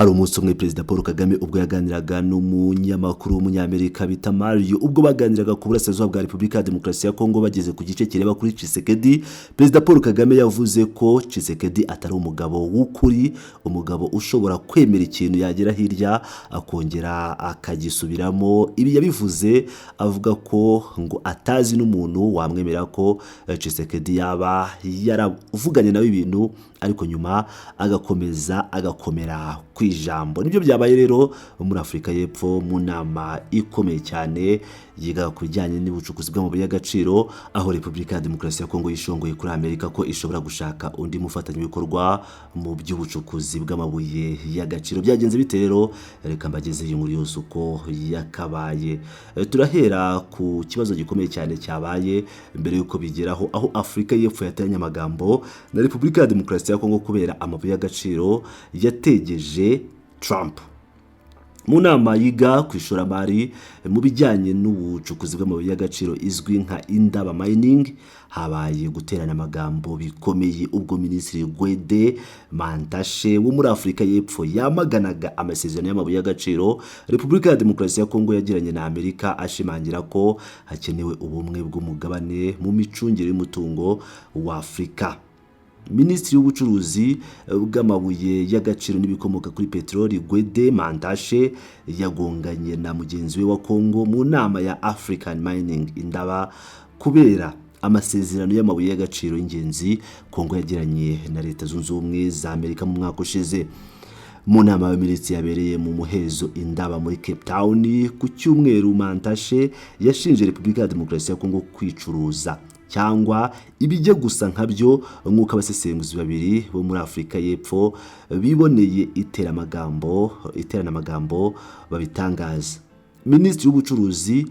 Hari umunsi umwe Perezida Paul Kagame ubwo yaganiraga n'umunyamakuru w'umunyamerika bita Mario ubwo baganiraga ku burasirazuba bwa Repubulika ya Demokarasi ya Kongo bageze ku gice kireba kuri Tshisekedi. Perezida Paul Kagame yavuze ko Tshisekedi atari umugabo w'ukuri, umugabo ushobora kwemera ikintu yagera hirya akongera akagisubiramo. Ibi yabivuze avuga ko ngo atazi n'umuntu wamwemera ko Tshisekedi yaba yaravuganye nawe ibintu ariko nyuma agakomeza agakomera kwijambo. Nibyo byabaye rero muri Afrika y'Epfo mu nama ikomeye cyane yiga ku bijyanye n'ubucukuzi bw'amabuye y'agaciro, aho Repubulika ya Demokarasi ya Kongo yishongoye kuri Amerika ko ishobora gushaka undi mufatanyabikorwa mu by'ubucukuzi bw'amabuye y'agaciro. Byagenze bite rero? Reka mbageze iyi nkuru yose uko yakabaye. Turahera ku kibazo gikomeye cyane cyabaye mbere yuko bigeraho, aho Afrika y'Epfo yateranye amagambo na Repubulika ya Demokarasi ya Kongo kubera amabuye y'agaciro yategeje Trump. Mu nama yiga ku ishoramari mu bijyanye n'ubucukuzi bw'amabuye y'agaciro izwi nka Indaba Mining, habaye guterana amagambo bikomeye ubwo Minisitiri Gwede Mantashe wo muri Afrika y'Epfo yamaganaga amasezerano y'amabuye y'agaciro Repubulika ya Demokarasi ya Kongo yagiranye na Amerika, ashimangira ko hakenewe ubumwe bw'umugabane mu micungire y'umutungo wa Afrika. Minisitiri w'ubucuruzi bw'amabuye y'agaciro n'ibikomoka kuri peteroli Gwede Mantashe yagonganye na mugenzi we wa Kongo mu nama ya African Mining Indaba kubera amasezerano y'amabuye y'agaciro y'ingenzi Kongo yagiranye na Leta Zunze Ubumwe za Amerika mu mwaka ushize. Mu nama y'abaminisitiri yabereye mu muhezo Indaba muri Cape Town ku cyumweru, Mantashe yashinje Repubulika ya Demokarasi ya Kongo kwicuruza cyangwa ibijye gusa nkabyo, nk'uko abasesenguzi babiri bo muri Afrika y'Epfo biboneye iterana-magambo babitangaza. Minisitiri w'ubucuruzi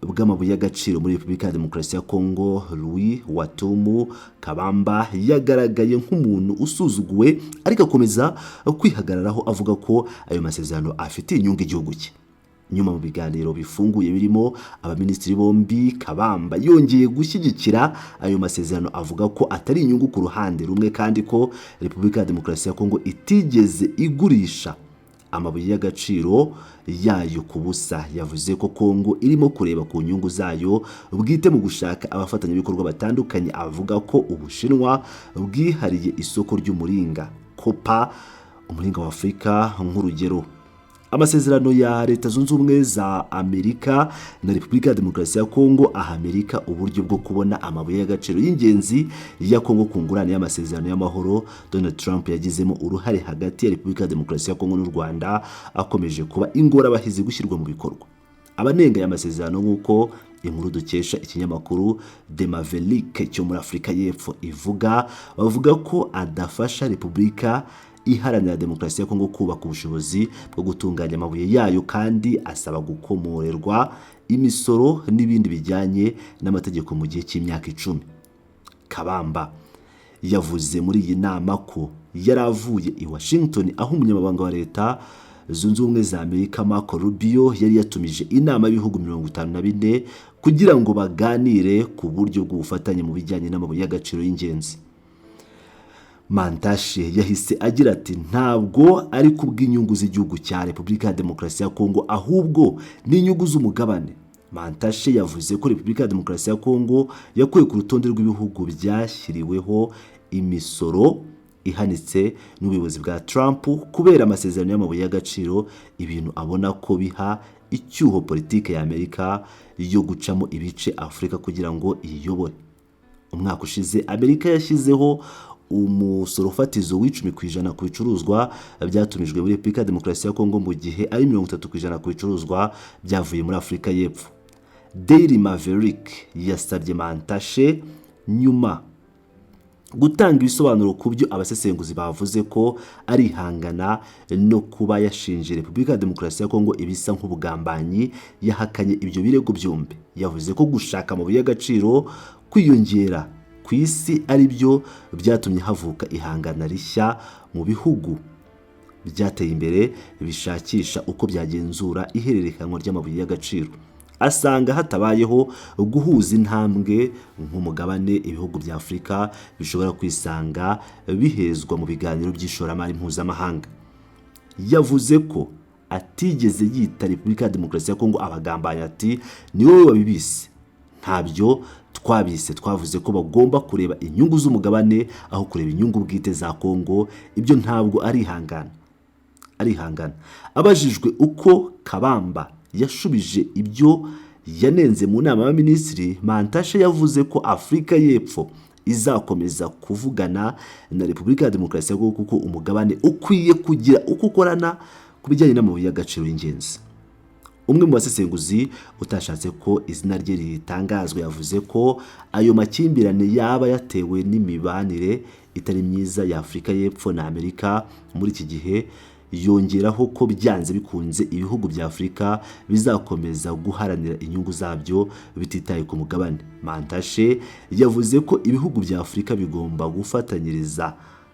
bw'amabuye y'agaciro muri Repubulika ya Demokarasi ya Kongo Louis Watumu Kabamba yagaragaye nk'umuntu usuzuguwe ariko akomeza kwihagararaho avuga ko ayo masezerano afitiye inyungu igihugu cye. Nyuma mu biganiro bifunguye birimo abaminisitiri bombi, Kabamba yongeye gushyigikira ayo masezerano avuga ko atari inyungu ku ruhande rumwe kandi ko Repubulika ya Demokarasi ya Kongo itigeze igurisha amabuye y'agaciro yayo ku busa. Yavuze ko Kongo irimo kureba ku nyungu zayo bwite mu gushaka abafatanyabikorwa batandukanye. Avuga ko Ubushinwa bwihariye isoko ry'umuringa kopa, umuringa wa Afrika nk'urugero. Amasezerano ya Leta Zunze Ubumwe za Amerika na Repubulika ya Demokarasi ya Kongo aha Amerika uburyo bwo kubona amabuye y'agaciro y'ingenzi ya Kongo ku ngurane y'amasezerano y'amahoro Donald Trump yagizemo uruhare hagati ya Repubulika ya Demokarasi ya Kongo n'u Rwanda akomeje kuba ingorabahizi gushyirwa mu bikorwa. Abanenga y'amasezerano nk'uko inkuru dukesha ikinyamakuru The Maverick cyo muri Afrika y'Epfo ivuga, bavuga ko adafasha Repubulika iharanira Demokarasi ya Kongo kubaka ubushobozi bwo gutunganya amabuye yayo, kandi asaba gukomorerwa imisoro n'ibindi bijyanye n'amategeko mu gihe cy'imyaka 10. Kabamba yavuze muri iyi nama ko yaravuye i Washington, aho umunyamabanga wa Leta Zunze Ubumwe za Amerika Marco Rubio yari yatumije inama y'ibihugu 54 kugira ngo baganire ku buryo bw'ubufatanye mu bijyanye n'amabuye y'agaciro y'ingenzi. Mantashe yahise agira ati ntabwo ari kubw'inyungu z'igihugu cya Repubulika ya Demokarasi ya Kongo ahubwo n'inyungu z'umugabane. Mantashe yavuze ko Repubulika ya Demokarasi ya Kongo yakuye ku rutonde rw'ibihugu byashyiriweho imisoro ihanitse n'ubuyobozi bwa Trump kubera amasezerano y'amabuye y'agaciro, ibintu abona ko biha icyuho politike ya Amerika yo gucamo ibice Afrika kugira ngo iyobore. Umwaka ushize Amerika yashyizeho umusoro fatizo w'10% ku bicuruzwa byatumijwe muri Repubulika ya Demokarasi ya Kongo, mu gihe ari 30% ku bicuruzwa byavuye muri Afrika y'Epfo. Daily Maverick yasabye Mantashe nyuma gutanga ibisobanuro ku byo abasesenguzi bavuze ko ari ihangana no kuba yashinje Repubulika ya Demokarasi ya Kongo ibisa nk'ubugambanyi. Yahakanye ibyo birego byombi. Yavuze ko gushaka amabuye y'agaciro kwiyongera ku isi ari byo byatumye havuka ihangana rishya mu bihugu byateye imbere bishakisha uko byagenzura ihererekanwa ry'amabuye y'agaciro. Asanga hatabayeho guhuza intambwe nk'umugabane, ibihugu bya Afrika bishobora kwisanga bihezwa mu biganiro by'ishoramari mpuzamahanga. yavuze ko atigeze yita Repubulika ya Demokarasi ya Kongo abagambanyi, ati ni wowe wabibise, ntabyo twabise, twavuze ko bagomba kureba inyungu z'umugabane aho kureba inyungu bwite za Kongo, ibyo ntabwo arihangana. Abajijwe uko Kabamba yashubije ibyo yanenze mu nama y'abaminisitiri, Mantashe yavuze ko Afurika y'Epfo izakomeza kuvugana na Repubulika ya Demokarasi ya Kongo kuko umugabane ukwiye kugira uko ukorana ku bijyanye n'amabuye y'agaciro y'ingenzi. Umwe mu basesenguzi utashatse ko izina rye ritangazwa yavuze ko ayo makimbirane yaba yatewe n'imibanire itari myiza ya Afurika y'Epfo na Amerika muri iki gihe, yongeraho ko byanze bikunze ibihugu bya Afurika bizakomeza guharanira inyungu zabyo bititaye ku mugabane. Mantashe yavuze ko ibihugu bya Afurika bigomba gufatanyiriza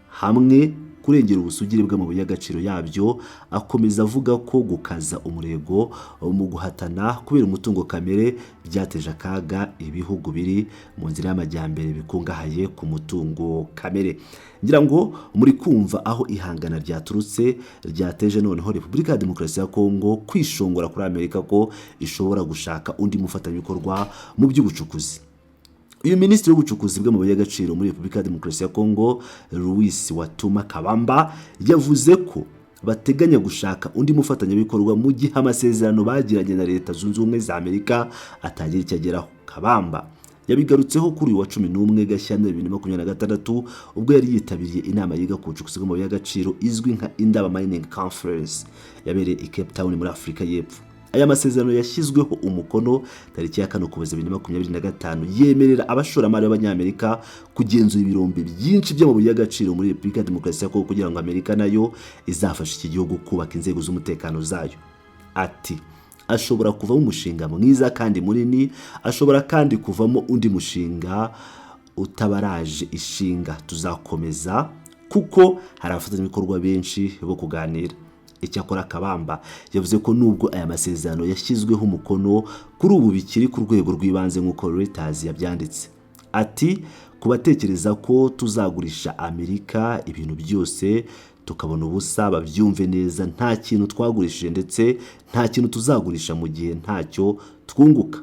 hamwe kurengera ubusugire bw'amabuye y'agaciro yabyo. Akomeza avuga ko gukaza umurego mu guhatana kubera umutungo kamere byateje akaga ibihugu biri mu nzira y'amajyambere bikungahaye ku mutungo kamere. Ngira ngo muri kumva aho ihangana ryaturutse, ryateje noneho Repubulika ya Demokarasi ya Kongo kwishongora kuri Amerika ko ishobora gushaka undi mufatanyabikorwa mu by'ubucukuzi. Uyu minisitiri w'ubucukuzi bw'amabuye y'agaciro muri Repubulika ya Demokarasi ya Kongo, Louis Watuma Kabamba, yavuze ko bateganya gushaka undi mufatanyabikorwa mu gihe amasezerano bagiranye na Leta Zunze Ubumwe za Amerika atagira icyo ageraho. Kabamba yabigarutseho kuri uyu wa 11 Gashyantare 2026 ubwo yari yitabiriye inama yiga ku bucukuzi bw'amabuye y'agaciro izwi nka Indaba Mining Conference yabereye i Cape Town muri Afurika y'Epfo. Aya masezerano yashyizweho umukono tariki ya 4 Ukuboza 2025 yemerera abashoramari b'Abanyamerika kugenzura ibirombe byinshi by'amabuye y'agaciro muri Repubulika ya Demokarasi ya Kongo kugira ngo Amerika nayo izafashe iki gihugu kubaka inzego z'umutekano zayo. Ati ashobora kuvamo umushinga mwiza kandi munini, ashobora kandi kuvamo undi mushinga utabaraje ishinga. Tuzakomeza kuko hari abafatanyabikorwa benshi bo kuganira. Icyakora Kabamba yavuze ko nubwo aya masezerano yashyizweho umukono kuri ubu bikiri ku rwego rw'ibanze nk'uko Reuters yabyanditse. Ati kubatekereza ko tuzagurisha Amerika ibintu byose tukabona ubusa babyumve neza, nta kintu twagurishije ndetse nta kintu tuzagurisha mu gihe ntacyo twunguka.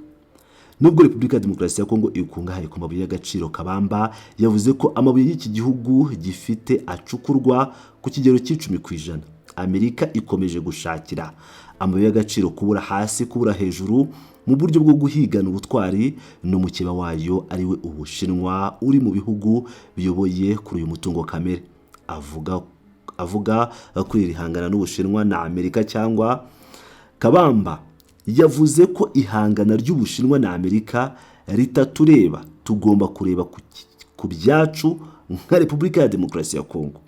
Nubwo Repubulika ya Demokarasi ya Kongo ikungahaye ku mabuye y'agaciro, Kabamba yavuze ko amabuye y'iki gihugu gifite acukurwa ku kigero cy'10%. Amerika ikomeje gushakira amabuye y'agaciro kubura hasi kubura hejuru mu buryo bwo guhigana ubutwari n'umukeba wayo ariwe Ubushinwa uri mu bihugu biyoboye kuri uyu mutungo kamere. Avuga kuri ihangana n'Ubushinwa na Amerika cyangwa Kabamba yavuze ko ihangana ry'Ubushinwa na Amerika ritatureba, tugomba kureba ku byacu nka Repubulika ya Demokarasi ya Kongo.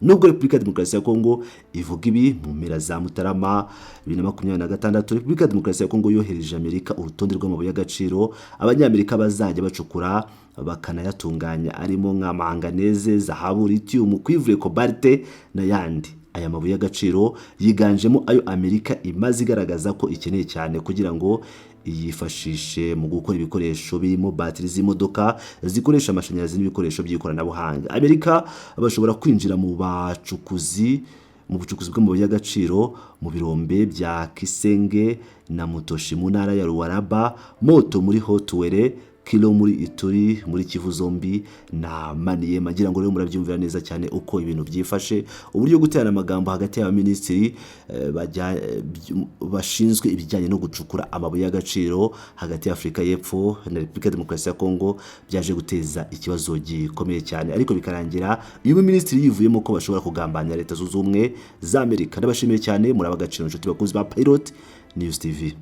Nubwo Repubulika ya Demokarasi ya Kongo ivuga ibi mu mpera za Mutarama 2026, Repubulika ya Demokarasi ya Kongo yohereje Amerika urutonde rw'amabuye y'agaciro Abanyamerika bazajya bacukura bakanayatunganya arimo nka manganese, zahabu, lithium, cuivre, cobalt n'ayandi. Aya mabuye y'agaciro yiganjemo ayo Amerika imaze igaragaza ko ikeneye cyane kugira ngo yifashishe mu gukora ibikoresho birimo batiri z'imodoka zikoresha amashanyarazi n'ibikoresho by'ikoranabuhanga. Amerika bashobora kwinjira mu bucukuzi bw'amabuye y'agaciro mu birombe bya Kisenge na Mutoshi mu ntara ya Lualaba, Moto muri Hotwere, Kilo muri Ituri muri Kivu zombi na Maniema. Ngira ngo rero murabyumvira neza cyane uko ibintu byifashe, uburyo guterana amagambo hagati y'abaminisitiri bashinzwe ibijyanye no gucukura amabuye y'agaciro hagati ya Afurika y'Epfo na Repubulika ya Demokarasi ya Kongo byaje guteza ikibazo gikomeye cyane, ariko bikarangira uyu minisitiri yivuyemo ko bashobora kugambanya Leta Zunze Ubumwe za Amerika. Ndabashimiye cyane, muri abagaciro inshuti bakunzi ba Pilot News TV.